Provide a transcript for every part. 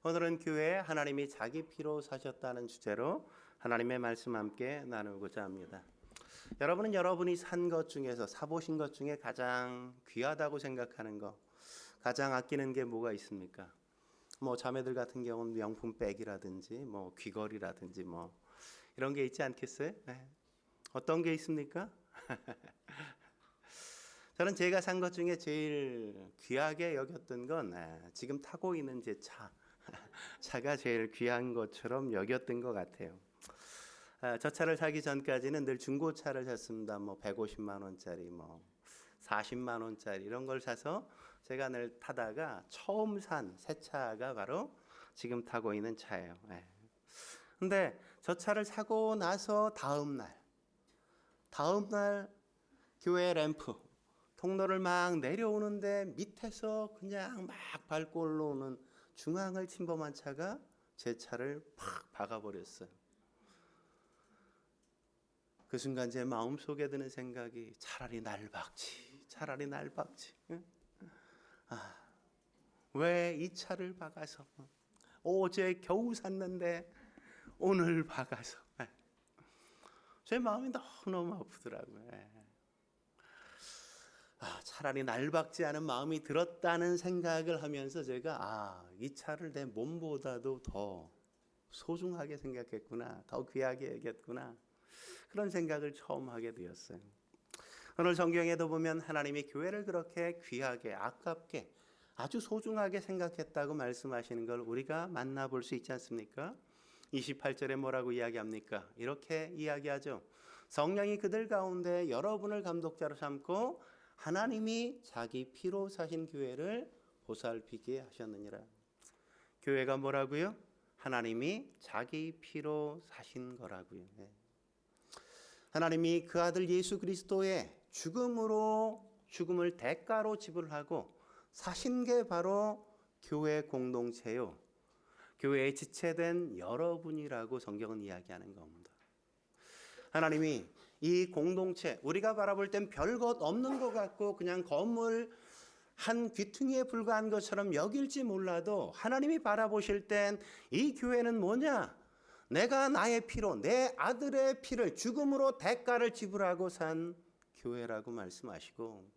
오늘은 교회에 하나님이 자기 피로 사셨다는 주제로 하나님의 말씀 함께 나누고자 합니다. 여러분은 여러분이 산 것 중에서 사보신 것 중에 가장 귀하다고 생각하는 것, 가장 아끼는 게 뭐가 있습니까? 자매들 같은 경우는 명품 백이라든지 귀걸이라든지 이런 게 있지 않겠어요? 네. 어떤 게 있습니까? 저는 제가 산 것 중에 제일 귀하게 여겼던 건 지금 타고 있는 제 차가 제일 귀한 것처럼 여겼던 것 같아요. 저 차를 사기 전까지는 늘 중고차를 샀습니다. 150만 원짜리, 40만 원짜리 이런 걸 사서 제가 늘 타다가 처음 산 새 차가 바로 지금 타고 있는 차예요. 근데 저 차를 사고 나서 다음 날 교회 램프 통로를 막 내려오는데 밑에서 그냥 막 밟고 올라오는 중앙을 침범한 차가 제 차를 팍 박아버렸어요. 그 순간 제 마음속에 드는 생각이 차라리 날 박지. 응? 왜 이 차를 박아서 어제 겨우 샀는데 오늘 박아서 제 마음이 너무너무 아프더라고요. 차라리 날 박지 않은 마음이 들었다는 생각을 하면서 제가 이 차를 내 몸보다도 더 소중하게 생각했구나, 더 귀하게 여겼구나, 그런 생각을 처음 하게 되었어요. 오늘 성경에도 보면 하나님이 교회를 그렇게 귀하게, 아깝게, 아주 소중하게 생각했다고 말씀하시는 걸 우리가 만나볼 수 있지 않습니까? 28절에 뭐라고 이야기합니까? 이렇게 이야기하죠. 성령이 그들 가운데 여러분을 감독자로 삼고 하나님이 자기 피로 사신 교회를 보살피게 하셨느니라. 교회가 뭐라고요? 하나님이 자기 피로 사신 거라고요. 하나님이 그 아들 예수 그리스도의 죽음을 대가로 지불하고 사신 게 바로 교회 공동체요, 교회에 지체된 여러분이라고 성경은 이야기하는 겁니다. 하나님이 이 공동체, 우리가 바라볼 땐 별것 없는 것 같고 그냥 건물 한 귀퉁이에 불과한 것처럼 여길지 몰라도 하나님이 바라보실 땐 이 교회는 뭐냐? 내가 나의 피로, 내 아들의 피를 죽음으로 대가를 지불하고 산 교회라고 말씀하시고,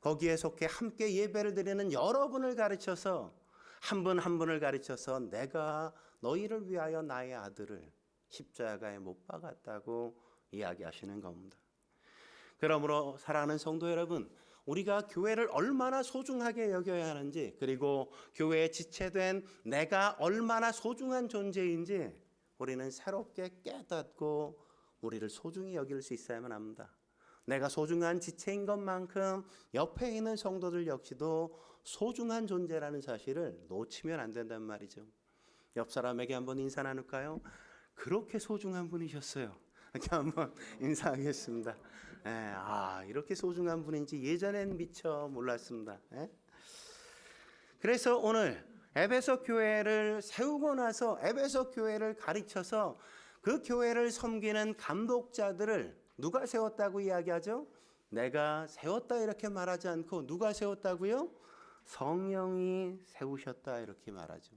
거기에 속해 함께 예배를 드리는 여러분을 가르쳐서 한 분 한 분을 가르쳐서 내가 너희를 위하여 나의 아들을 십자가에 못 박았다고 이야기하시는 겁니다. 그러므로 사랑하는 성도 여러분, 우리가 교회를 얼마나 소중하게 여겨야 하는지, 그리고 교회에 지체된 내가 얼마나 소중한 존재인지 우리는 새롭게 깨닫고 우리를 소중히 여길 수 있어야만 합니다. 내가 소중한 지체인 것만큼 옆에 있는 성도들 역시도 소중한 존재라는 사실을 놓치면 안 된단 말이죠. 옆 사람에게 한번 인사 나눌까요? 그렇게 소중한 분이셨어요. 이렇게 한번 인사하겠습니다. 이렇게 소중한 분인지 예전엔 미처 몰랐습니다. 그래서 오늘 에베소 교회를 세우고 나서 에베소 교회를 가르쳐서 그 교회를 섬기는 감독자들을 누가 세웠다고 이야기하죠? 내가 세웠다 이렇게 말하지 않고 누가 세웠다고요? 성령이 세우셨다 이렇게 말하죠.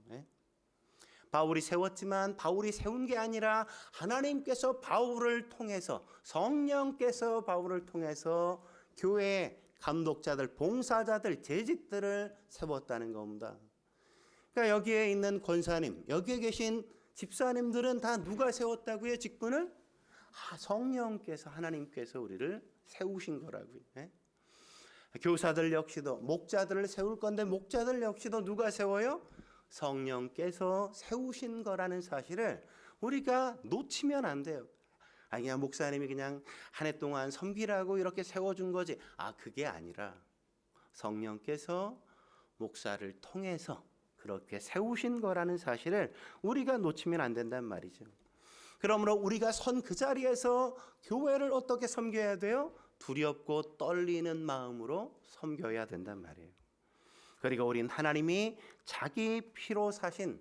바울이 세웠지만 바울이 세운 게 아니라 하나님께서 바울을 통해서, 성령께서 바울을 통해서 교회의 감독자들, 봉사자들, 재직들을 세웠다는 겁니다. 그러니까 여기에 있는 권사님, 여기에 계신 집사님들은 다 누가 세웠다고요? 직분을? 성령께서, 하나님께서 우리를 세우신 거라고요. 교사들 역시도 목자들을 세울 건데 목자들 역시도 누가 세워요? 성령께서 세우신 거라는 사실을 우리가 놓치면 안 돼요. 그냥 목사님이 그냥 한 해 동안 섬기라고 이렇게 세워준 거지. 그게 아니라 성령께서 목사를 통해서 그렇게 세우신 거라는 사실을 우리가 놓치면 안 된단 말이죠. 그러므로 우리가 선 그 자리에서 교회를 어떻게 섬겨야 돼요? 두렵고 떨리는 마음으로 섬겨야 된단 말이에요. 그리고 우린 하나님이 자기 피로 사신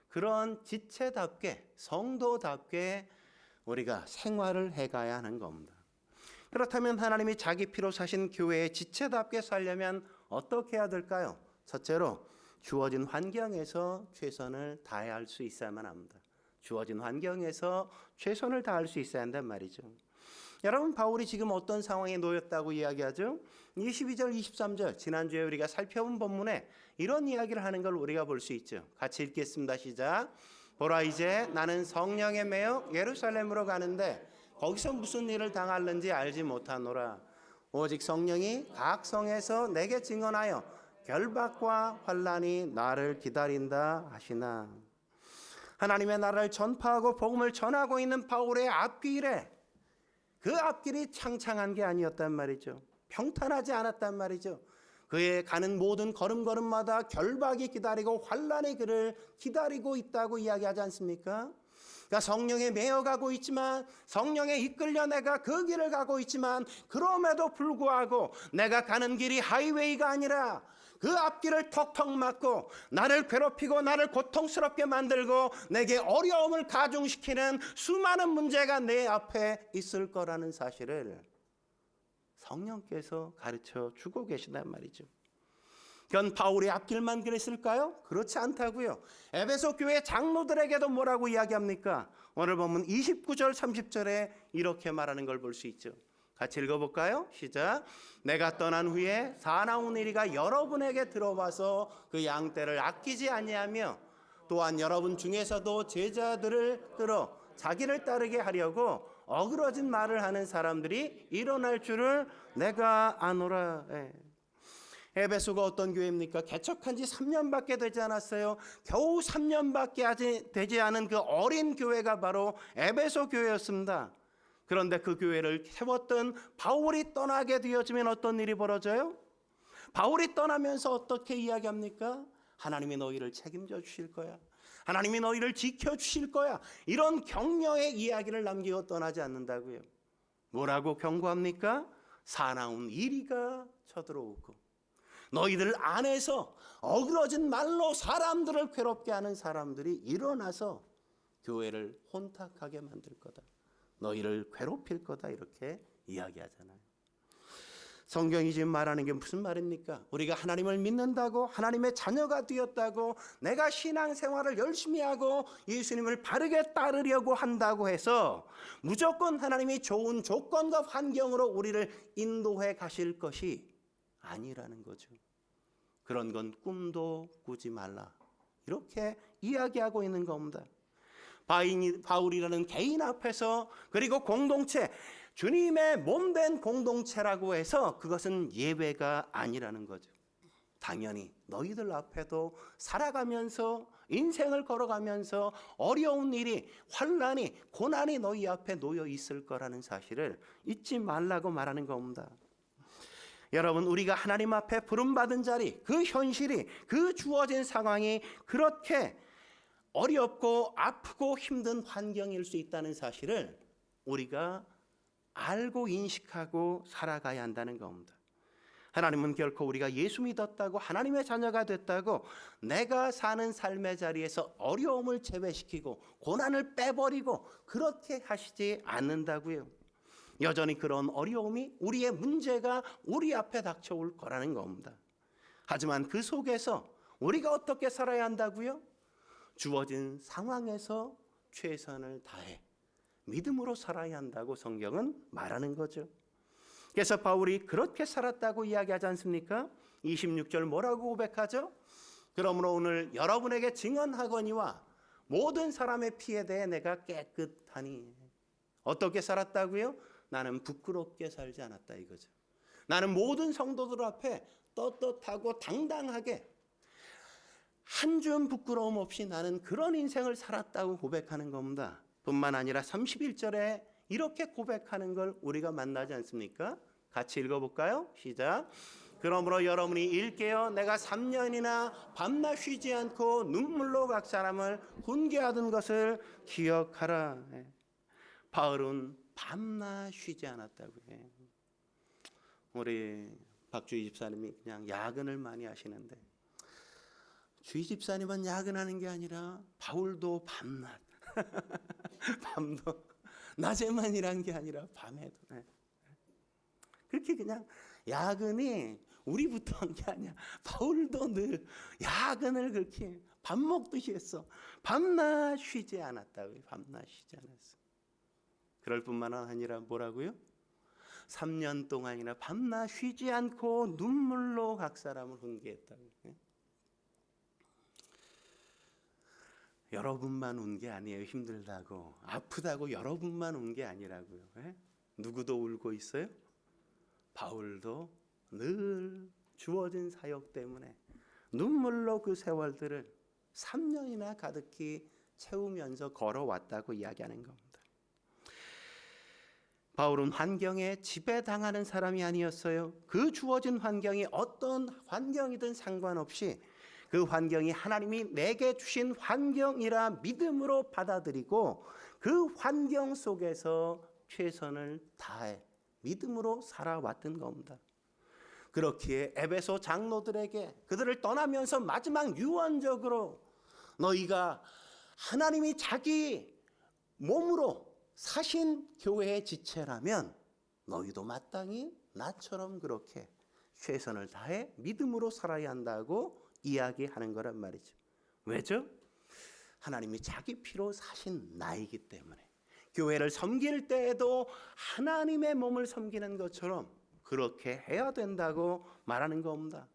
그런 지체답게, 성도답게 우리가 생활을 해가야 하는 겁니다. 그렇다면 하나님이 자기 피로 사신 교회에 지체답게 살려면 어떻게 해야 될까요? 첫째로 주어진 환경에서 최선을 다해야 할 수 있어야만 합니다. 주어진 환경에서 최선을 다할 수 있어야 한단 말이죠. 여러분, 바울이 지금 어떤 상황에 놓였다고 이야기하죠? 22절, 23절 지난주에 우리가 살펴본 본문에 이런 이야기를 하는 걸 우리가 볼 수 있죠. 같이 읽겠습니다. 시작. 보라, 이제 나는 성령에 매여 예루살렘으로 가는데 거기서 무슨 일을 당할는지 알지 못하노라. 오직 성령이 각 성에서 내게 증언하여 결박과 환난이 나를 기다린다 하시나. 하나님의 나라를 전파하고 복음을 전하고 있는 바울의 앞길에 그 앞길이 창창한 게 아니었단 말이죠. 평탄하지 않았단 말이죠. 그의 가는 모든 걸음걸음마다 결박이 기다리고 환난의 그를 기다리고 있다고 이야기하지 않습니까? 그러니까 성령에 매여가고 있지만, 성령에 이끌려 내가 그 길을 가고 있지만, 그럼에도 불구하고 내가 가는 길이 하이웨이가 아니라 그 앞길을 턱턱 막고 나를 괴롭히고 나를 고통스럽게 만들고 내게 어려움을 가중시키는 수많은 문제가 내 앞에 있을 거라는 사실을 성령께서 가르쳐 주고 계시단 말이죠. 그건 바울의 앞길만 그랬을까요? 그렇지 않다고요. 에베소 교회 장로들에게도 뭐라고 이야기합니까? 오늘 보면 29절 30절에 이렇게 말하는 걸 볼 수 있죠. 같이 읽어볼까요? 시작. 내가 떠난 후에 사나운 이리가 여러분에게 들어와서 그 양떼를 아끼지 아니하며 또한 여러분 중에서도 제자들을 끌어 자기를 따르게 하려고 어그러진 말을 하는 사람들이 일어날 줄을 내가 아노라. 에베소가 어떤 교회입니까? 개척한 지 3년밖에 되지 않았어요. 겨우 3년밖에 되지 않은 그 어린 교회가 바로 에베소 교회였습니다. 그런데 그 교회를 세웠던 바울이 떠나게 되어지면 어떤 일이 벌어져요? 바울이 떠나면서 어떻게 이야기합니까? 하나님이 너희를 책임져 주실 거야. 하나님이 너희를 지켜주실 거야. 이런 격려의 이야기를 남기고 떠나지 않는다고요. 뭐라고 경고합니까? 사나운 이리가 쳐들어오고 너희들 안에서 어그러진 말로 사람들을 괴롭게 하는 사람들이 일어나서 교회를 혼탁하게 만들 거다. 너희를 괴롭힐 거다. 이렇게 이야기하잖아요. 성경이 지금 말하는 게 무슨 말입니까? 우리가 하나님을 믿는다고, 하나님의 자녀가 되었다고, 내가 신앙생활을 열심히 하고 예수님을 바르게 따르려고 한다고 해서 무조건 하나님이 좋은 조건과 환경으로 우리를 인도해 가실 것이 아니라는 거죠. 그런 건 꿈도 꾸지 말라. 이렇게 이야기하고 있는 겁니다. 바울이라는 개인 앞에서, 그리고 공동체, 주님의 몸된 공동체라고 해서 그것은 예외가 아니라는 거죠. 당연히 너희들 앞에도 살아가면서 인생을 걸어가면서 어려운 일이, 환난이, 고난이 너희 앞에 놓여 있을 거라는 사실을 잊지 말라고 말하는 겁니다. 여러분, 우리가 하나님 앞에 부름받은 자리, 그 현실이, 그 주어진 상황이 그렇게 어렵고 아프고 힘든 환경일 수 있다는 사실을 우리가 알고 인식하고 살아가야 한다는 겁니다. 하나님은 결코 우리가 예수 믿었다고, 하나님의 자녀가 됐다고 내가 사는 삶의 자리에서 어려움을 제외시키고 고난을 빼버리고 그렇게 하시지 않는다고요. 여전히 그런 어려움이, 우리의 문제가 우리 앞에 닥쳐올 거라는 겁니다. 하지만 그 속에서 우리가 어떻게 살아야 한다고요? 주어진 상황에서 최선을 다해 믿음으로 살아야 한다고 성경은 말하는 거죠. 그래서 바울이 그렇게 살았다고 이야기하지 않습니까? 26절 뭐라고 고백하죠? 그러므로 오늘 여러분에게 증언하거니와 모든 사람의 피에 대해 내가 깨끗하니. 어떻게 살았다고요? 나는 부끄럽게 살지 않았다 이거죠. 나는 모든 성도들 앞에 떳떳하고 당당하게 한 줌 부끄러움 없이 나는 그런 인생을 살았다고 고백하는 겁니다. 뿐만 아니라 31절에 이렇게 고백하는 걸 우리가 만나지 않습니까? 같이 읽어볼까요? 시작. 그러므로 여러분이 일깨어 내가 3년이나 밤낮 쉬지 않고 눈물로 각 사람을 훈계하던 것을 기억하라. 바울은 밤낮 쉬지 않았다고 해요. 우리 박주희 집사님이 그냥 야근을 많이 하시는데, 주희 집사님은 야근하는 게 아니라 바울도 밤낮 밤도 낮에만 일한 게 아니라 밤에도 그렇게 그냥 야근이 우리부터 한 게 아니야. 바울도 늘 야근을 그렇게 밥 먹듯이 했어. 밤낮 쉬지 않았다고요. 밤낮 쉬지 않았어. 그럴 뿐만 아니라 뭐라고요? 3년 동안이나 밤낮 쉬지 않고 눈물로 각 사람을 훈계했다고요. 여러분만 운 게 아니에요. 힘들다고 아프다고 여러분만 운 게 아니라고요. 누구도 울고 있어요? 바울도 늘 주어진 사역 때문에 눈물로 그 세월들을 3년이나 가득히 채우면서 걸어왔다고 이야기하는 겁니다. 바울은 환경에 지배당하는 사람이 아니었어요. 그 주어진 환경이 어떤 환경이든 상관없이 그 환경이 하나님이 내게 주신 환경이라 믿음으로 받아들이고 그 환경 속에서 최선을 다해 믿음으로 살아왔던 겁니다. 그렇기에 에베소 장로들에게 그들을 떠나면서 마지막 유언적으로 너희가 하나님이 자기 몸으로 사신 교회의 지체라면 너희도 마땅히 나처럼 그렇게 최선을 다해 믿음으로 살아야 한다고 이야기하는 거란 말이죠. 왜죠? 하나님이 자기 피로 사신 나이기 때문에 교회를 섬길 때에도 하나님의 몸을 섬기는 것처럼 그렇게 해야 된다고 말하는 겁니다.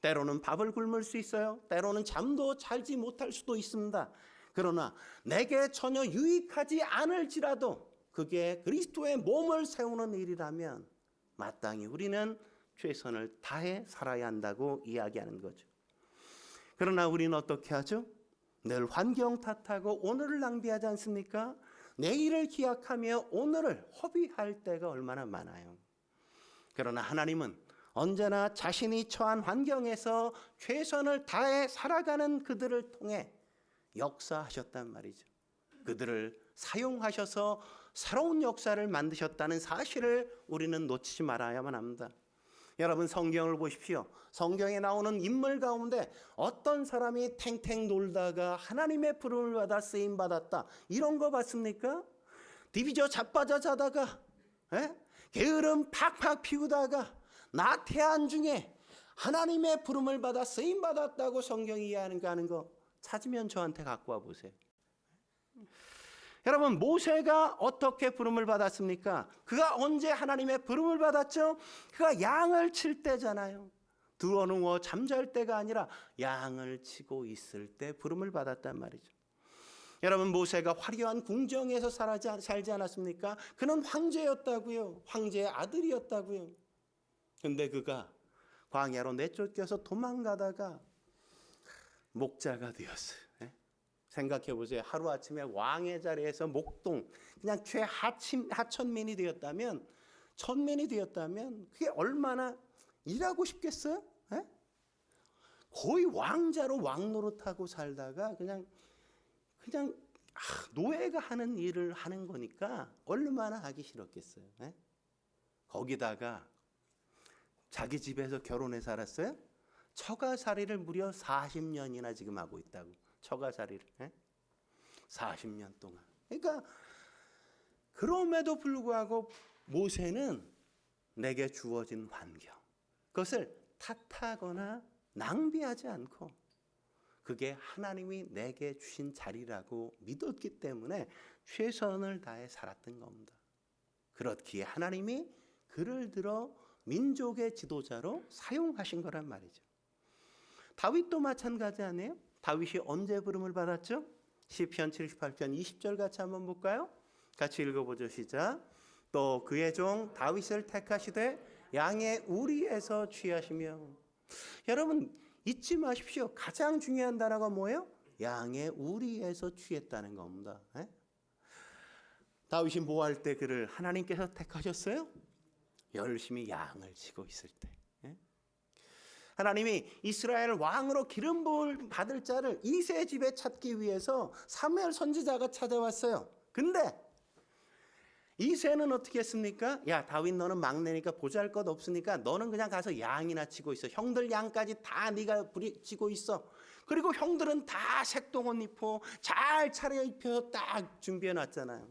때로는 밥을 굶을 수 있어요. 때로는 잠도 자지 못할 수도 있습니다. 그러나 내게 전혀 유익하지 않을지라도 그게 그리스도의 몸을 세우는 일이라면 마땅히 우리는 최선을 다해 살아야 한다고 이야기하는 거죠. 그러나 우리는 어떻게 하죠? 늘 환경 탓하고 오늘을 낭비하지 않습니까? 내일을 기약하며 오늘을 허비할 때가 얼마나 많아요. 그러나 하나님은 언제나 자신이 처한 환경에서 최선을 다해 살아가는 그들을 통해 역사하셨단 말이죠. 그들을 사용하셔서 새로운 역사를 만드셨다는 사실을 우리는 놓치지 말아야만 합니다. 여러분 성경을 보십시오. 성경에 나오는 인물 가운데 어떤 사람이 탱탱 놀다가 하나님의 부름을 받아 쓰임 받았다 이런 거 봤습니까? 디비져 자빠져 자다가 게으름 팍팍 피우다가 나태한 중에 하나님의 부름을 받아 쓰임 받았다고 성경이 이야기하는 거 찾으면 저한테 갖고 와 보세요. 여러분 모세가 어떻게 부름을 받았습니까? 그가 언제 하나님의 부름을 받았죠? 그가 양을 칠 때잖아요. 드러누워 잠잘 때가 아니라 양을 치고 있을 때 부름을 받았단 말이죠. 여러분 모세가 화려한 궁정에서 살지 않았습니까? 그는 황제였다고요. 황제의 아들이었다고요. 근데 그가 광야로 내쫓겨서 도망가다가 목자가 되었어요. 생각해 보세요. 하루아침에 왕의 자리에서 목동 그냥 최하천민이 되었다면 천민이 되었다면 그게 얼마나 일하고 싶겠어요? 거의 왕자로 왕노릇하고 살다가 그냥 노예가 하는 일을 하는 거니까 얼마나 하기 싫었겠어요. 거기다가 자기 집에서 결혼해 살았어요. 처가살이를 무려 40년이나 지금 하고 있다고. 처가살이를 40년 동안. 그러니까 그럼에도 불구하고 모세는 내게 주어진 환경 그것을 탓하거나 낭비하지 않고 그게 하나님이 내게 주신 자리라고 믿었기 때문에 최선을 다해 살았던 겁니다. 그렇기에 하나님이 그를 들어 민족의 지도자로 사용하신 거란 말이죠. 다윗도 마찬가지 아니에요? 다윗이 언제 부름을 받았죠? 시편 78편 20절 같이 한번 볼까요? 같이 읽어보죠. 시작. 또 그의 종 다윗을 택하시되 양의 우리에서 취하시며. 여러분 잊지 마십시오. 가장 중요한 단어가 뭐예요? 양의 우리에서 취했다는 겁니다. 다윗이 뭐 할 때 그를 하나님께서 택하셨어요? 열심히 양을 치고 있을 때. 하나님이 이스라엘 왕으로 기름 부음을 받을 자를 이새 집에 찾기 위해서 사무엘 선지자가 찾아왔어요. 근데 이새는 어떻게 했습니까? 야 다윗 너는 막내니까 보잘것 없으니까 너는 그냥 가서 양이나 치고 있어. 형들 양까지 다 네가 치고 있어. 그리고 형들은 다 색동옷 입고 잘 차려입혀 딱 준비해 놨잖아요.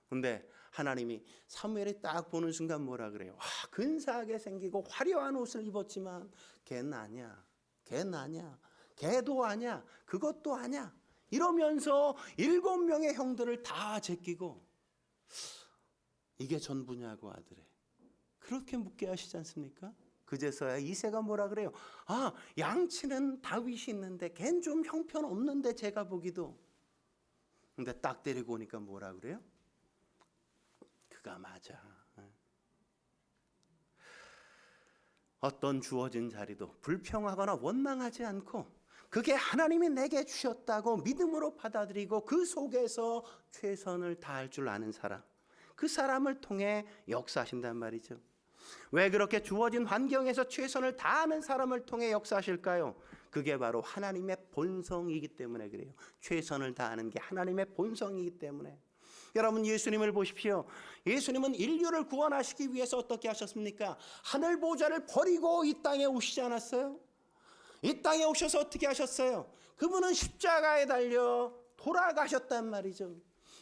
근데 하나님이 사무엘이 딱 보는 순간 뭐라 그래요? 와, 근사하게 생기고 화려한 옷을 입었지만 걔는 아니야. 걔는 아니야. 걔도 아니야. 그것도 아니야. 이러면서 7명의 형들을 다 제끼고 이게 전부냐고 아들에. 그렇게 묻게 하시지 않습니까? 그제서야 이새가 뭐라 그래요? 아, 양치는 다윗이 있는데 걘 좀 형편없는데 제가 보기도. 근데 딱 데리고 오니까 뭐라 그래요? 그가 맞아. 어떤 주어진 자리도 불평하거나 원망하지 않고 그게 하나님이 내게 주셨다고 믿음으로 받아들이고 그 속에서 최선을 다할 줄 아는 사람, 그 사람을 통해 역사하신단 말이죠. 왜 그렇게 주어진 환경에서 최선을 다하는 사람을 통해 역사하실까요? 그게 바로 하나님의 본성이기 때문에 그래요. 최선을 다하는 게 하나님의 본성이기 때문에. 여러분, 예수님을 보십시오. 예수님은 인류를 구원하시기 위해서 어떻게 하셨습니까? 하늘 보좌를 버리고 이 땅에 오시지 않았어요? 이 땅에 오셔서 어떻게 하셨어요? 그분은 십자가에 달려 돌아가셨단 말이죠.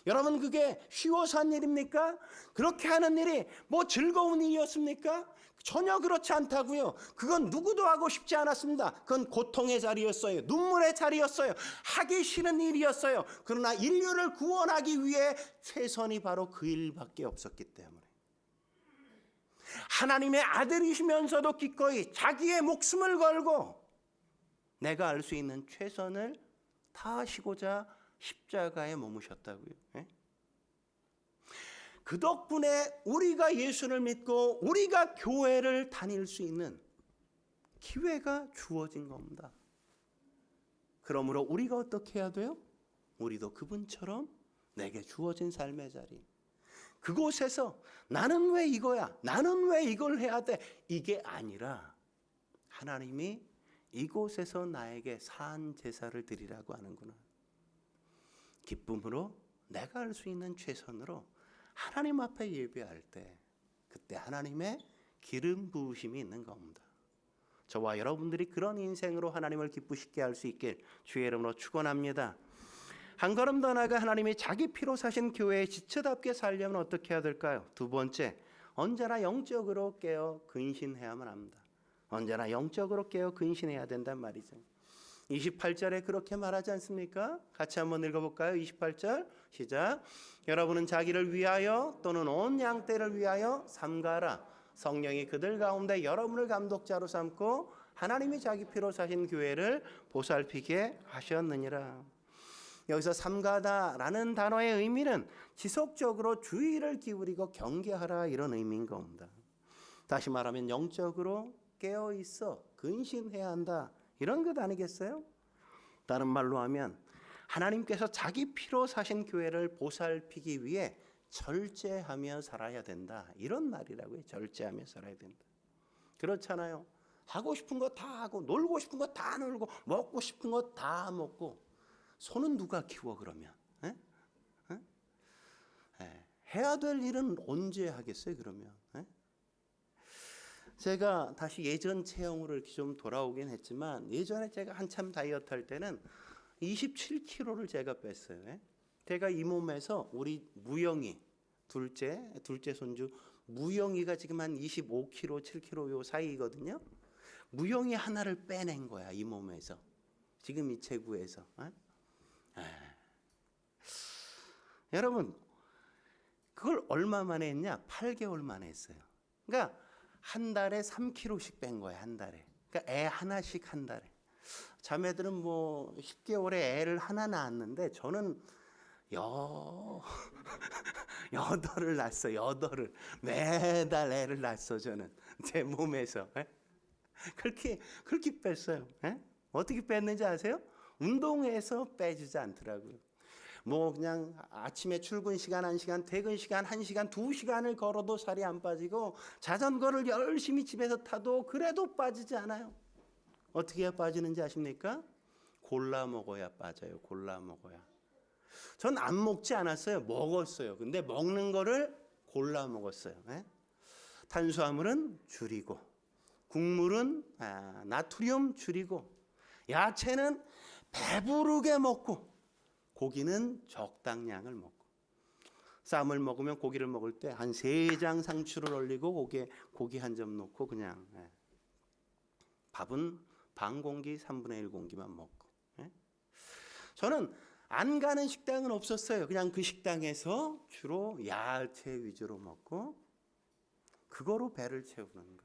여러분, 그게 쉬워서 한 일입니까? 그렇게 하는 일이 뭐 즐거운 일이었습니까? 전혀 그렇지 않다고요. 그건 누구도 하고 싶지 않았습니다. 그건 고통의 자리였어요. 눈물의 자리였어요. 하기 싫은 일이었어요. 그러나 인류를 구원하기 위해 최선이 바로 그 일밖에 없었기 때문에. 하나님의 아들이시면서도 기꺼이 자기의 목숨을 걸고 내가 알 수 있는 최선을 다하시고자 십자가에 머무셨다고요. 그 덕분에 우리가 예수를 믿고 우리가 교회를 다닐 수 있는 기회가 주어진 겁니다. 그러므로 우리가 어떻게 해야 돼요? 우리도 그분처럼 내게 주어진 삶의 자리, 그곳에서 나는 왜 이거야? 나는 왜 이걸 해야 돼? 이게 아니라 하나님이 이곳에서 나에게 산 제사를 드리라고 하는구나. 기쁨으로 내가 할 수 있는 최선으로 하나님 앞에 예배할 때 그때 하나님의 기름 부으심이 있는 겁니다. 저와 여러분들이 그런 인생으로 하나님을 기쁘시게 할 수 있길 주의 이름으로 축원합니다. 한 걸음 더 나아가 하나님이 자기 피로 사신 교회에 지체답게 살려면 어떻게 해야 될까요? 두 번째, 언제나 영적으로 깨어 근신해야만 합니다. 언제나 영적으로 깨어 근신해야 된단 말이죠. 28절에 그렇게 말하지 않습니까? 같이 한번 읽어볼까요? 28절 시작. 여러분은 자기를 위하여 또는 온 양떼를 위하여 삼가라. 성령이 그들 가운데 여러분을 감독자로 삼고 하나님이 자기 피로 사신 교회를 보살피게 하셨느니라. 여기서 삼가다라는 단어의 의미는 지속적으로 주의를 기울이고 경계하라, 이런 의미인 겁니다. 다시 말하면 영적으로 깨어 있어 근신해야 한다, 이런 것 아니겠어요? 다른 말로 하면 하나님께서 자기 피로 사신 교회를 보살피기 위해 절제하며 살아야 된다, 이런 말이라고요. 절제하며 살아야 된다. 그렇잖아요. 하고 싶은 거 다 하고 놀고 싶은 거 다 놀고 먹고 싶은 거 다 먹고 손은 누가 키워 그러면? 에? 에? 해야 될 일은 언제 하겠어요 그러면? 에? 제가 다시 예전 체형으로 이렇게 좀 돌아오긴 했지만 예전에 제가 한참 다이어트 할 때는 27kg를 제가 뺐어요. 제가 이 몸에서 우리 무영이 둘째 손주 무영이가 지금 한 25kg, 7kg 요 사이거든요. 무영이 하나를 빼낸 거야, 이 몸에서. 지금 이 체구에서. 여러분, 그걸 얼마 만에 했냐? 8개월 만에 했어요. 그러니까 한 달에 3kg씩 뺀 거예요, 한 달에. 그러니까 애 하나씩 한 달에. 자매들은 뭐 10개월에 애를 하나 낳았는데 저는 여덟을 낳았어요. 여덟을. 매달 애를 낳았어, 저는. 제 몸에서. 그렇게 뺐어요. 어떻게 뺐는지 아세요? 운동해서 빼주지 않더라고요. 뭐 그냥 아침에 출근 시간 1시간, 퇴근 시간 1시간, 2시간을 걸어도 살이 안 빠지고 자전거를 열심히 집에서 타도 그래도 빠지지 않아요. 어떻게 해야 빠지는지 아십니까? 골라 먹어야 빠져요. 골라 먹어야. 전 안 먹지 않았어요. 먹었어요. 근데 먹는 거를 골라 먹었어요. 탄수화물은 줄이고, 국물은 나트륨 줄이고, 야채는 배부르게 먹고, 고기는 적당량을 먹고. 쌈을 먹으면 고기를 먹을 때 한 3장 상추를 올리고 고기 한 점 넣고 그냥 밥은 반 공기 3분의 1 공기만 먹고. 저는 안 가는 식당은 없었어요. 그냥 그 식당에서 주로 야채 위주로 먹고 그거로 배를 채우는 거.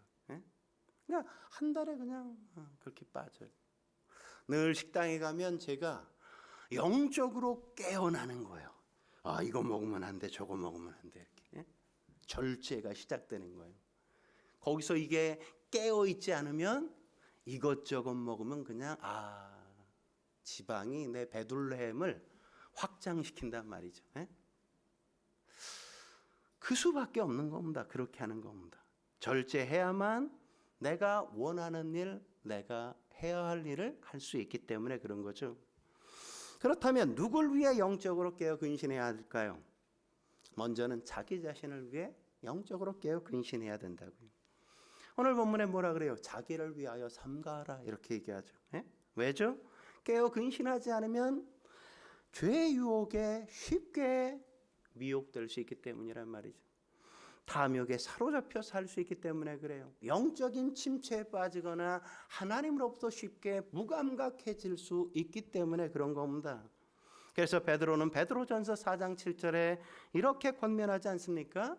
그러니까 한 달에 그냥 그렇게 빠져요. 늘 식당에 가면 제가 영적으로 깨어나는 거예요. 아, 이거 먹으면 안 돼, 저거 먹으면 안 돼, 이렇게 절제가 시작되는 거예요. 거기서 이게 깨어 있지 않으면 이것저것 먹으면 그냥 지방이 내 베들레헴을 확장시킨단 말이죠. 그 수밖에 없는 겁니다. 그렇게 하는 겁니다. 절제해야만 내가 원하는 일, 내가 해야 할 일을 할 수 있기 때문에 그런 거죠. 그렇다면 누굴 위해 영적으로 깨어 근신해야 할까요? 먼저는 자기 자신을 위해 영적으로 깨어 근신해야 된다고요. 오늘 본문에 뭐라 그래요? 자기를 위하여 삼가하라 이렇게 얘기하죠. 왜죠? 깨어 근신하지 않으면 죄의 유혹에 쉽게 미혹될 수 있기 때문이란 말이죠. 탐욕에 사로잡혀 살 수 있기 때문에 그래요. 영적인 침체에 빠지거나 하나님으로부터 쉽게 무감각해질 수 있기 때문에 그런 겁니다. 그래서 베드로는 베드로전서 4장 7절에 이렇게 권면하지 않습니까?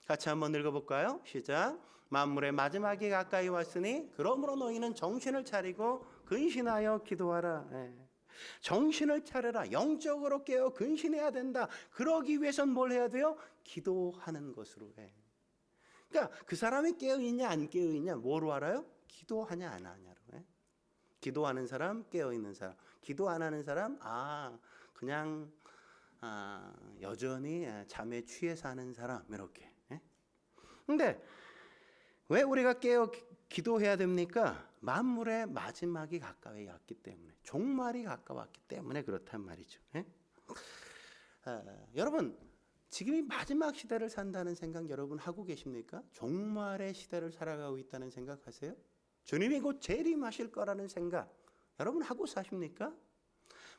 같이 한번 읽어볼까요? 시작. 만물의 마지막이 가까이 왔으니 그러므로 너희는 정신을 차리고 근신하여 기도하라. 정신을 차려라. 영적으로 깨어 근신해야 된다. 그러기 위해선 뭘 해야 돼요? 기도하는 것으로 해. 그러니까 그 사람이 깨어 있냐 안 깨어 있냐 뭐로 알아요? 기도하냐 안 하냐로 해. 기도하는 사람, 깨어 있는 사람. 기도 안 하는 사람, 그냥 여전히 잠에 취해 사는 사람 이렇게. 근데 왜 우리가 깨어 기도해야 됩니까? 만물의 마지막이 가까이 왔기 때문에, 종말이 가까웠기 때문에 그렇단 말이죠. 여러분, 지금이 마지막 시대를 산다는 생각 여러분 하고 계십니까? 종말의 시대를 살아가고 있다는 생각하세요? 주님이 곧 재림하실 거라는 생각 여러분 하고 사십니까?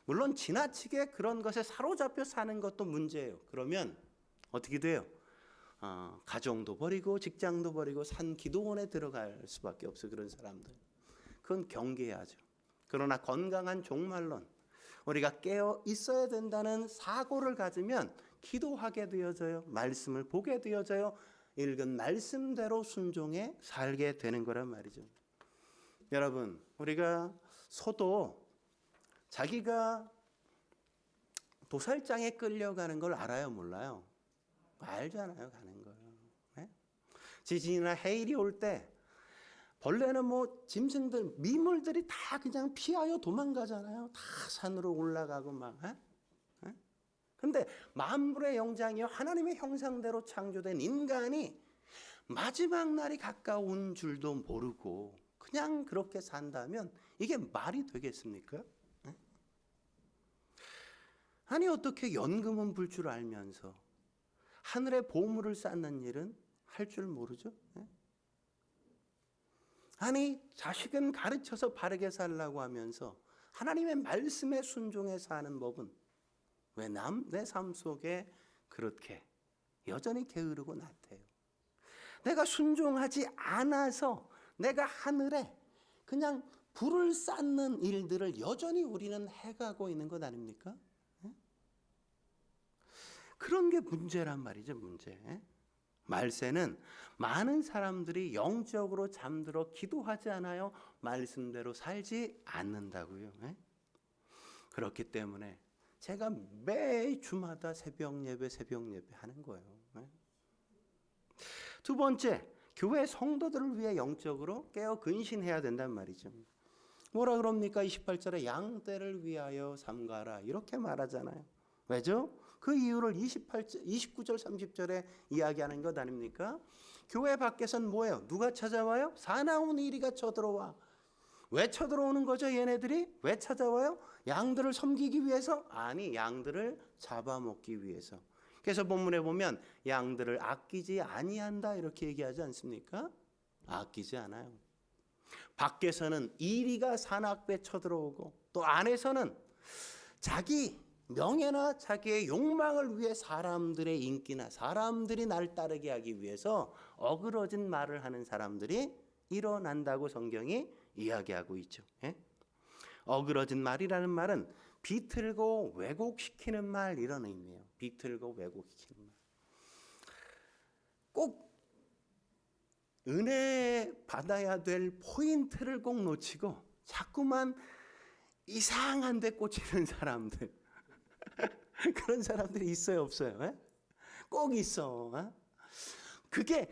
물론 지나치게 그런 것에 사로잡혀 사는 것도 문제예요. 그러면 어떻게 돼요? 가정도 버리고 직장도 버리고 산 기도원에 들어갈 수밖에 없어요. 그런 사람들. 그건 경계해야죠. 그러나 건강한 종말론, 우리가 깨어 있어야 된다는 사고를 가지면 기도하게 되어져요. 말씀을 보게 되어져요. 읽은 말씀대로 순종해 살게 되는 거란 말이죠. 여러분, 우리가 소도 자기가 도살장에 끌려가는 걸 알아요, 몰라요? 알잖아요, 가는 걸. 지진이나 해일이 올 때 벌레는 짐승들, 미물들이 다 그냥 피하여 도망가잖아요. 다 산으로 올라가고 막. 근데 만물의 영장이요 하나님의 형상대로 창조된 인간이 마지막 날이 가까운 줄도 모르고 그냥 그렇게 산다면 이게 말이 되겠습니까? 아니 어떻게 연금은 불 줄 알면서 하늘에 보물을 쌓는 일은 할 줄 모르죠? 아니 자식은 가르쳐서 바르게 살라고 하면서 하나님의 말씀에 순종해 사는 법은 왜 내 삶 속에 그렇게 여전히 게으르고 나태해요? 내가 순종하지 않아서 내가 하늘에 그냥 불을 쌓는 일들을 여전히 우리는 해가고 있는 것 아닙니까? 그런 게 문제란 말이죠, 문제. 말세는 많은 사람들이 영적으로 잠들어 기도하지 않아요. 말씀대로 살지 않는다고요. 그렇기 때문에 제가 매 주마다 새벽 예배 하는 거예요. 두 번째, 교회 성도들을 위해 영적으로 깨어 근신해야 된단 말이죠. 뭐라 그럽니까? 28절에 양떼를 위하여 삼가라 이렇게 말하잖아요. 왜죠? 그 이유를 29절 30절에 이야기하는 것 아닙니까? 교회 밖에선 뭐예요? 누가 찾아와요? 사나운 이리가 쳐들어와. 왜 쳐들어오는 거죠? 얘네들이 왜 찾아와요? 양들을 섬기기 위해서? 아니, 양들을 잡아먹기 위해서. 그래서 본문에 보면 양들을 아끼지 아니한다 이렇게 얘기하지 않습니까? 아끼지 않아요. 밖에서는 이리가 사납게 쳐들어오고 또 안에서는 자기 명예나 자기의 욕망을 위해 사람들의 인기나 사람들이 날 따르게 하기 위해서 어그러진 말을 하는 사람들이 일어난다고 성경이 이야기하고 있죠. 예? 어그러진 말이라는 말은 비틀고 왜곡시키는 말, 이런 의미예요. 비틀고 왜곡시키는 말. 꼭 은혜 받아야 될 포인트를 꼭 놓치고 자꾸만 이상한 데 꽂히는 사람들. 그런 사람들이 있어요, 없어요? 예? 꼭 있어. 그게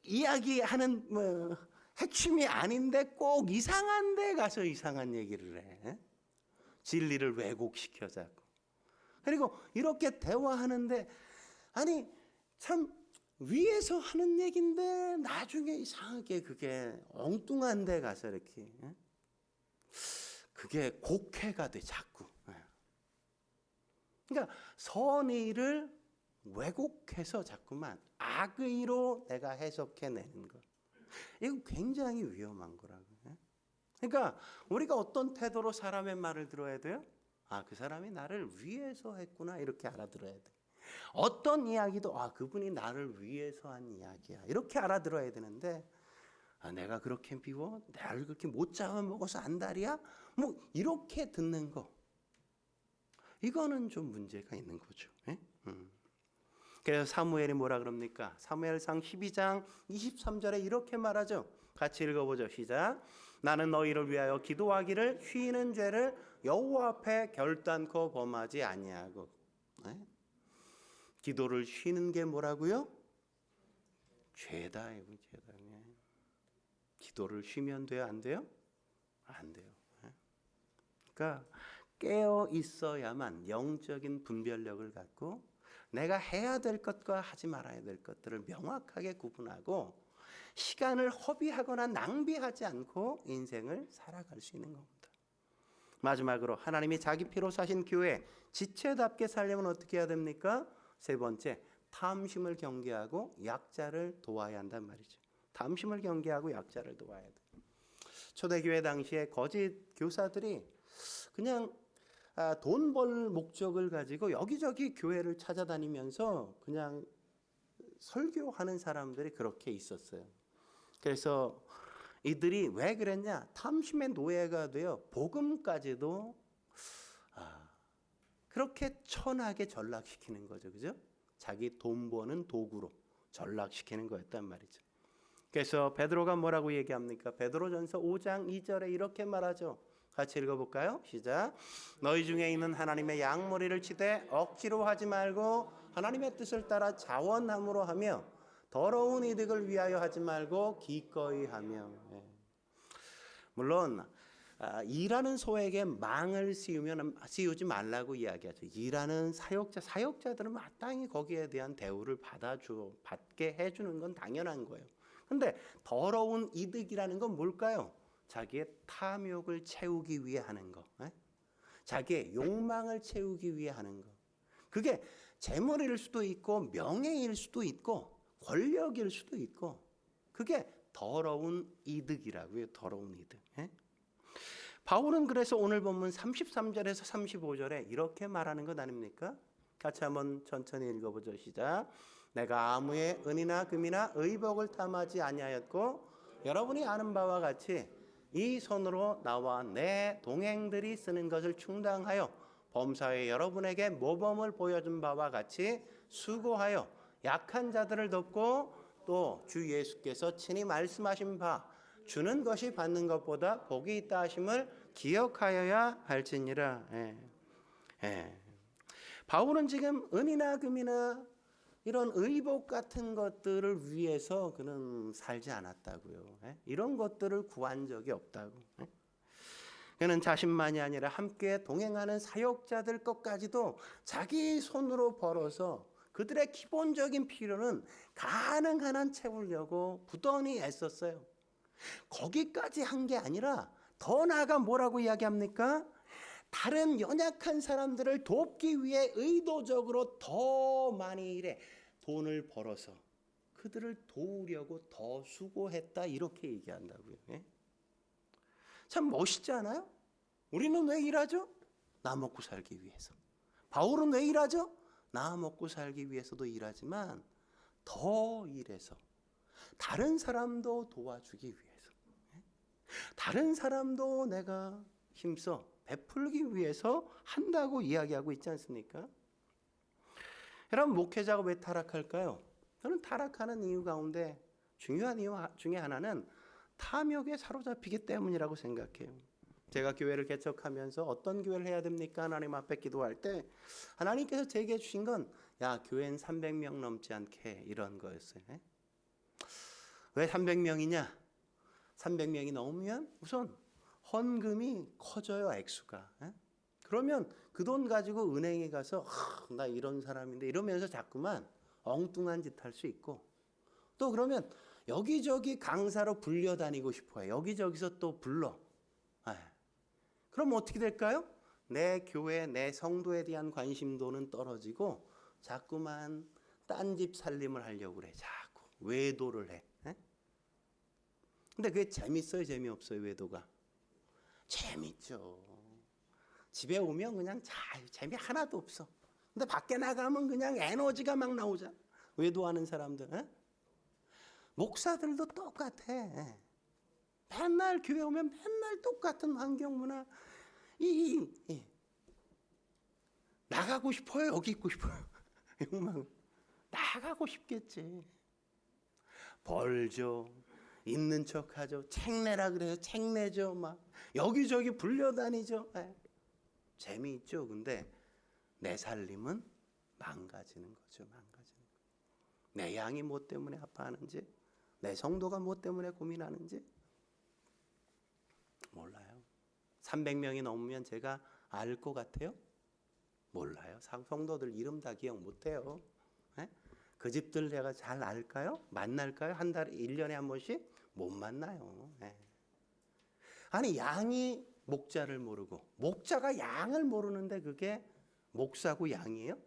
이야기하는 핵심이 아닌데 꼭 이상한 데 가서 이상한 얘기를 해. 진리를 왜곡시켜 자꾸. 그리고 이렇게 대화하는데 아니 참 위에서 하는 얘기인데 나중에 이상하게 그게 엉뚱한 데 가서 이렇게 그게 곡해가 돼 자꾸. 그러니까 선의를 왜곡해서 자꾸만 악의로 내가 해석해내는 것. 이거 굉장히 위험한 거라고요. 그러니까 우리가 어떤 태도로 사람의 말을 들어야 돼요? 아, 그 사람이 나를 위해서 했구나, 이렇게 알아들어야 돼. 어떤 이야기도 그분이 나를 위해서 한 이야기야, 이렇게 알아들어야 되는데 내가 그렇게 비워? 나를 그렇게 못 잡아먹어서 안달이야? 뭐 이렇게 듣는 거, 이거는 좀 문제가 있는 거죠. 그래서 사무엘이 뭐라 그럽니까? 사무엘상 12장 23절에 이렇게 말하죠. 같이 읽어보죠. 시작. 나는 너희를 위하여 기도하기를 쉬는 죄를 여호와 앞에 결단코 범하지 아니하고. 기도를 쉬는 게 뭐라고요? 죄다. 죄다. 기도를 쉬면 돼요? 안 돼요? 안 돼요. 그러니까 깨어 있어야만 영적인 분별력을 갖고 내가 해야 될 것과 하지 말아야 될 것들을 명확하게 구분하고 시간을 허비하거나 낭비하지 않고 인생을 살아갈 수 있는 겁니다. 마지막으로 하나님이 자기 피로 사신 교회 지체답게 살려면 어떻게 해야 됩니까? 세 번째, 탐심을 경계하고 약자를 도와야 한단 말이죠. 탐심을 경계하고 약자를 도와야 돼. 초대교회 당시에 거짓 교사들이 그냥 돈 벌 목적을 가지고 여기저기 교회를 찾아다니면서 그냥 설교하는 사람들이 그렇게 있었어요. 그래서 이들이 왜 그랬냐? 탐심의 노예가 되어 복음까지도 그렇게 천하게 전락시키는 거죠. 그죠? 자기 돈 버는 도구로 전락시키는 거였단 말이죠. 그래서 베드로가 뭐라고 얘기합니까? 베드로전서 5장 2절에 이렇게 말하죠. 같이 읽어볼까요? 시작. 너희 중에 있는 하나님의 양머리를 치되 억지로 하지 말고 하나님의 뜻을 따라 자원함으로 하며 더러운 이득을 위하여 하지 말고 기꺼이 하며. 물론 일하는 소에게 망을 씌우지 말라고 이야기하죠. 일하는 사역자들은 마땅히 거기에 대한 대우를 받게 해주는 건 당연한 거예요. 근데 더러운 이득이라는 건 뭘까요? 자기의 탐욕을 채우기 위해 하는 거, 자기의 욕망을 채우기 위해 하는 거. 그게 재물일 수도 있고 명예일 수도 있고 권력일 수도 있고, 그게 더러운 이득이라고요. 더러운 이득. 바울은 그래서 오늘 본문 33절에서 35절에 이렇게 말하는 것 아닙니까? 같이 한번 천천히 읽어보죠. 시작. 내가 아무의 은이나 금이나 의복을 탐하지 아니하였고 여러분이 아는 바와 같이 이 손으로 나와 내 동행들이 쓰는 것을 충당하여 범사에 여러분에게 모범을 보여준 바와 같이 수고하여 약한 자들을 돕고 또 주 예수께서 친히 말씀하신 바 주는 것이 받는 것보다 복이 있다 하심을 기억하여야 할지니라. 바울은 지금 은이나 금이나 이런 의복 같은 것들을 위해서 그는 살지 않았다고요. 이런 것들을 구한 적이 없다고. 그는 자신만이 아니라 함께 동행하는 사역자들 것까지도 자기 손으로 벌어서 그들의 기본적인 필요는 가능한 한 채우려고 부단히 애썼어요. 거기까지 한 게 아니라 더 나아가 뭐라고 이야기합니까? 다른 연약한 사람들을 돕기 위해 의도적으로 더 많이 일해 돈을 벌어서 그들을 도우려고 더 수고했다, 이렇게 얘기한다고요. 참 멋있지 않아요? 우리는 왜 일하죠? 나 먹고 살기 위해서. 바울은 왜 일하죠? 나 먹고 살기 위해서도 일하지만 더 일해서 다른 사람도 도와주기 위해서, 다른 사람도 내가 힘써 베풀기 위해서 한다고 이야기하고 있지 않습니까? 여러분, 목회자가 왜 타락할까요? 저는 타락하는 이유 가운데 중요한 이유 중에 하나는 탐욕에 사로잡히기 때문이라고 생각해요. 제가 교회를 개척하면서 어떤 교회를 해야 됩니까? 하나님 앞에 기도할 때 하나님께서 제게 주신 건 교회는 300명 넘지 않게, 이런 거였어요. 왜 300명이냐? 300명이 넘으면 우선 헌금이 커져요, 액수가. 그러면 그 돈 가지고 은행에 가서 나 이런 사람인데 이러면서 자꾸만 엉뚱한 짓 할 수 있고, 또 그러면 여기저기 강사로 불려다니고 싶어요. 여기저기서 또 불러. 그럼 어떻게 될까요? 내 교회, 내 성도에 대한 관심도는 떨어지고 자꾸만 딴집 살림을 하려고 그래. 자꾸 외도를 해. 근데 그게 재밌어요, 재미없어요, 외도가? 재밌죠. 집에 오면 그냥 재미 하나도 없어. 근데 밖에 나가면 그냥 에너지가 막 나오잖아. 외도하는 사람들. 목사들도 똑같아. 맨날 교회 오면 맨날 똑같은 환경 문화. 나가고 싶어요? 여기 있고 싶어요? 나가고 싶겠지. 벌죠. 있는 척하죠. 책 내라 그래요. 책 내죠. 막 여기저기 불려다니죠. 재미있죠. 근데 내 살림은 망가지는 거죠. 망가지는 거. 내 양이 뭐 때문에 아파하는지, 내 성도가 뭐 때문에 고민하는지 몰라요. 300명이 넘으면 제가 알 것 같아요? 몰라요. 성도들 이름 다 기억 못해요. 그 집들 제가 잘 알까요? 만날까요? 한 달에 1년에 한 번씩? 못 만나요. 아니, 양이 목자를 모르고 목자가 양을 모르는데 그게 목사고 양이에요?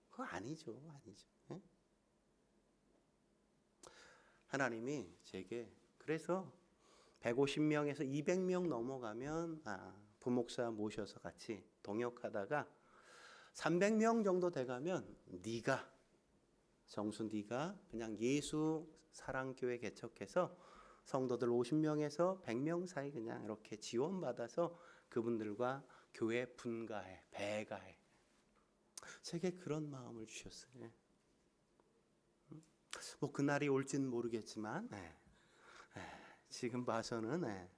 그거 아니죠. 아니죠. 하나님이 제게 그래서 150명에서 200명 넘어가면 부목사 모셔서 같이 동역하다가 300명 정도 돼가면 정수 네가 그냥 예수 사랑교회 개척해서 성도들 50명에서 100명 사이 그냥 이렇게 지원받아서 그분들과 교회 분가해, 배가해. 제게 그런 마음을 주셨어요. 뭐 그날이 올지는 모르겠지만 지금 봐서는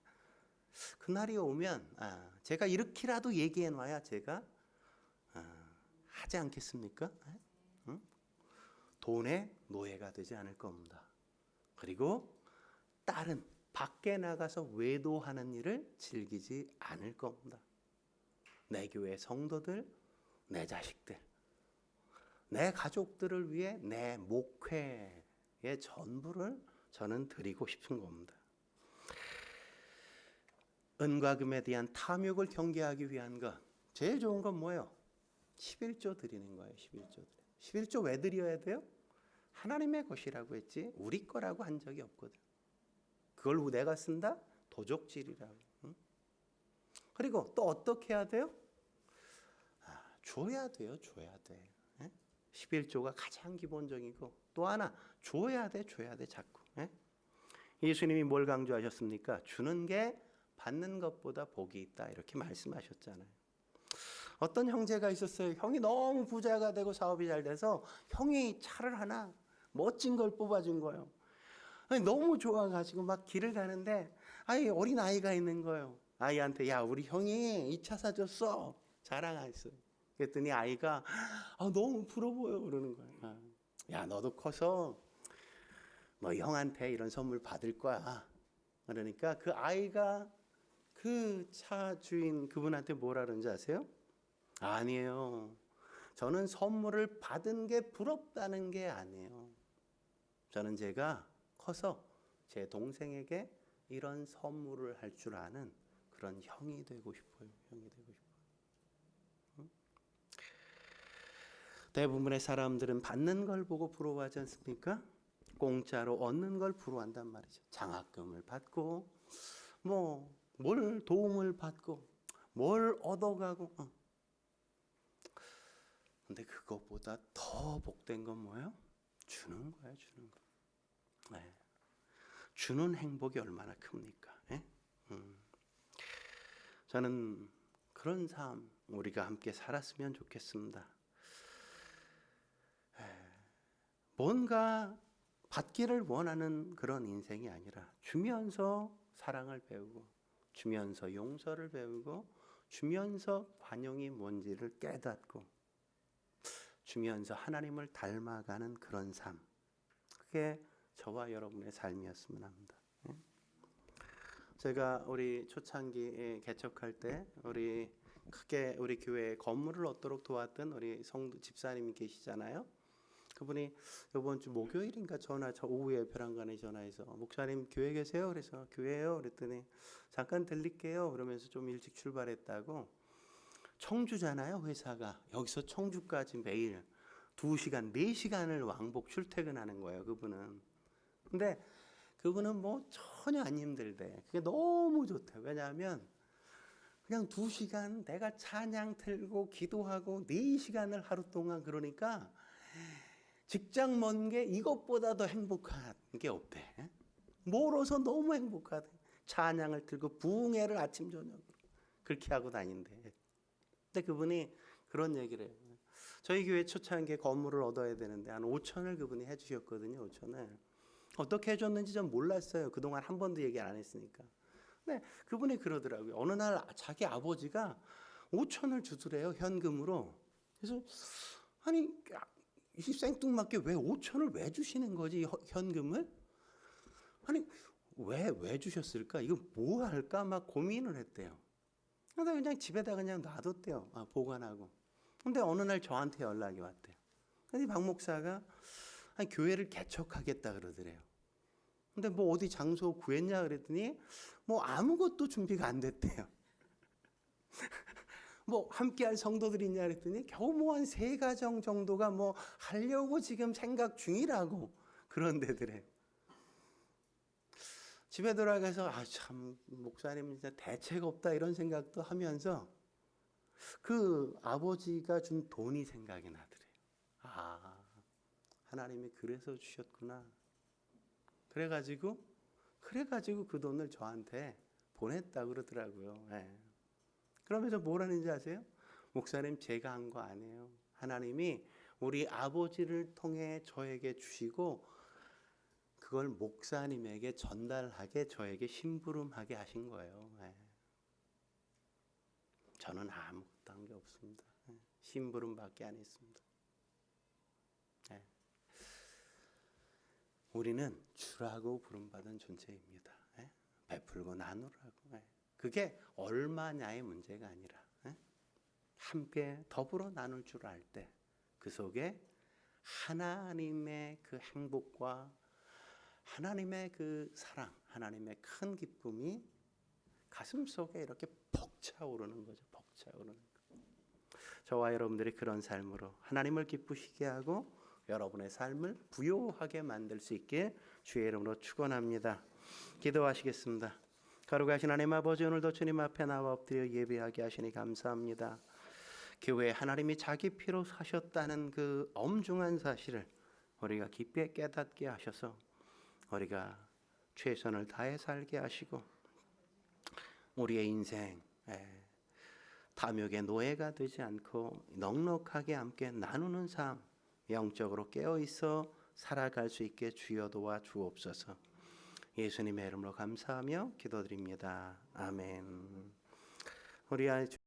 그날이 오면 제가 이렇게라도 얘기해 놔야 제가 하지 않겠습니까? 돈의 노예가 되지 않을 겁니다. 그리고 딸은 밖에 나가서 외도하는 일을 즐기지 않을 겁니다. 내 교회 성도들, 내 자식들, 내 가족들을 위해 내 목회의 전부를 저는 드리고 싶은 겁니다. 은과 금에 대한 탐욕을 경계하기 위한 것, 제일 좋은 건 뭐예요? 11조 드리는 거예요. 11조 왜 드려야 돼요? 하나님의 것이라고 했지 우리 거라고 한 적이 없거든. 그걸 내가 쓴다? 도적질이라고. 그리고 또 어떻게 해야 돼요? 줘야 돼요. 줘야 돼. 11조가 가장 기본적이고, 또 하나 줘야 돼 자꾸. 예수님이 뭘 강조하셨습니까? 주는 게 받는 것보다 복이 있다, 이렇게 말씀하셨잖아요. 어떤 형제가 있었어요. 형이 너무 부자가 되고 사업이 잘 돼서 형이 차를 하나 멋진 걸 뽑아준 거예요. 너무 좋아가지고 막 길을 가는데 어린 아이가 있는 거예요. 아이한테 우리 형이 이 차 사줬어, 자랑했어요. 그랬더니 아이가 너무 부러워 보여 그러는 거예요. 너도 커서 너 형한테 이런 선물 받을 거야. 그러니까 그 아이가 그 차 주인 그분한테 뭐라 그러는지 아세요? 아니에요. 저는 선물을 받은 게 부럽다는 게 아니에요. 저는 제가 커서 제 동생에게 이런 선물을 할 줄 아는 그런 형이 되고 싶어요. 대부분의 사람들은 받는 걸 보고 부러워하지 않습니까? 공짜로 얻는 걸 부러워한단 말이죠. 장학금을 받고 뭘 도움을 받고 뭘 얻어가고. 근데 그것보다 더 복된 건 뭐예요? 주는 거예요, 주는 거. 네. 주는 행복이 얼마나 큽니까? 예? 저는 그런 삶 우리가 함께 살았으면 좋겠습니다. 뭔가 받기를 원하는 그런 인생이 아니라 주면서 사랑을 배우고, 주면서 용서를 배우고, 주면서 관용이 뭔지를 깨닫고, 주면서 하나님을 닮아가는 그런 삶. 그게 저와 여러분의 삶이었으면 합니다. 제가 우리 초창기에 개척할 때 우리 크게 우리 교회에 건물을 얻도록 도왔던 우리 성도 집사님이 계시잖아요. 그분이 이번 주 목요일인가 저 오후에 벼랑간에 전화해서 목사님 교회 계세요? 그래서 교회요. 그랬더니 잠깐 들릴게요. 그러면서 좀 일찍 출발했다고. 청주잖아요, 회사가. 여기서 청주까지 매일 2시간, 4시간을 왕복 출퇴근하는 거예요, 그분은. 근데 그분은 뭐 전혀 안 힘들대. 그게 너무 좋대. 왜냐하면 그냥 2시간 내가 찬양 틀고 기도하고 4시간을 하루 동안, 그러니까 직장 먼 게 이것보다 더 행복한 게 없대. 멀어서 너무 행복하대. 찬양을 틀고 부흥회를 아침 저녁 그렇게 하고 다닌대. 근데 그분이 그런 얘기를 해요. 저희 교회 초창기에 건물을 얻어야 되는데 한 5천을 그분이 해주셨거든요. 5천을. 어떻게 해줬는지 전 몰랐어요. 그동안 한 번도 얘기 안 했으니까. 근데 그분이 그러더라고요. 어느 날 자기 아버지가 5천을 주더래요, 현금으로. 그래서 아니 이 생뚱맞게 왜 5천을 왜 주시는 거지, 현금을? 아니 왜 주셨을까? 이거 뭐 할까? 막 고민을 했대요. 그래서 그냥 집에다 그냥 놔뒀대요. 보관하고. 근데 어느 날 저한테 연락이 왔대요. 근데 박 목사가 아니, 교회를 개척하겠다 그러더래요. 근데 뭐 어디 장소 구했냐 그랬더니 뭐 아무것도 준비가 안 됐대요. 뭐 함께할 성도들이 있냐 그랬더니 겨우 뭐 한 3가정 정도가 뭐 하려고 지금 생각 중이라고 그런 데더래요. 집에 돌아가서 참 목사님 진짜 대책 없다 이런 생각도 하면서 그 아버지가 준 돈이 생각이 나더래요. 하나님이 그래서 주셨구나. 그래가지고 그 돈을 저한테 보냈다 그러더라고요. 네. 그러면서 뭘 하는지 아세요? 목사님 제가 한 거 아니에요. 하나님이 우리 아버지를 통해 저에게 주시고 그걸 목사님에게 전달하게 저에게 심부름하게 하신 거예요. 네. 저는 아무것도 한 게 없습니다. 네. 심부름밖에 안 했습니다. 네. 우리는 주라고 부름받은 존재입니다. 네? 베풀고 나누라고. 네. 그게 얼마냐의 문제가 아니라 함께 더불어 나눌 줄 알 때 그 속에 하나님의 그 행복과 하나님의 그 사랑, 하나님의 큰 기쁨이 가슴 속에 이렇게 벅차오르는 거죠. 벅차오르는 거. 저와 여러분들이 그런 삶으로 하나님을 기쁘시게 하고 여러분의 삶을 부요하게 만들 수 있게 주의 이름으로 축원합니다. 기도하시겠습니다. 거룩하신 하나님 아버지, 오늘도 주님 앞에 나와 엎드려 예배하게 하시니 감사합니다. 교회에 하나님이 자기 피로 사셨다는 그 엄중한 사실을 우리가 깊이 깨닫게 하셔서 우리가 최선을 다해 살게 하시고 우리의 인생 탐욕의 노예가 되지 않고 넉넉하게 함께 나누는 삶, 영적으로 깨어있어 살아갈 수 있게 주여 도와 주옵소서. 예수님의 이름으로 감사하며 기도드립니다. 아멘. 우리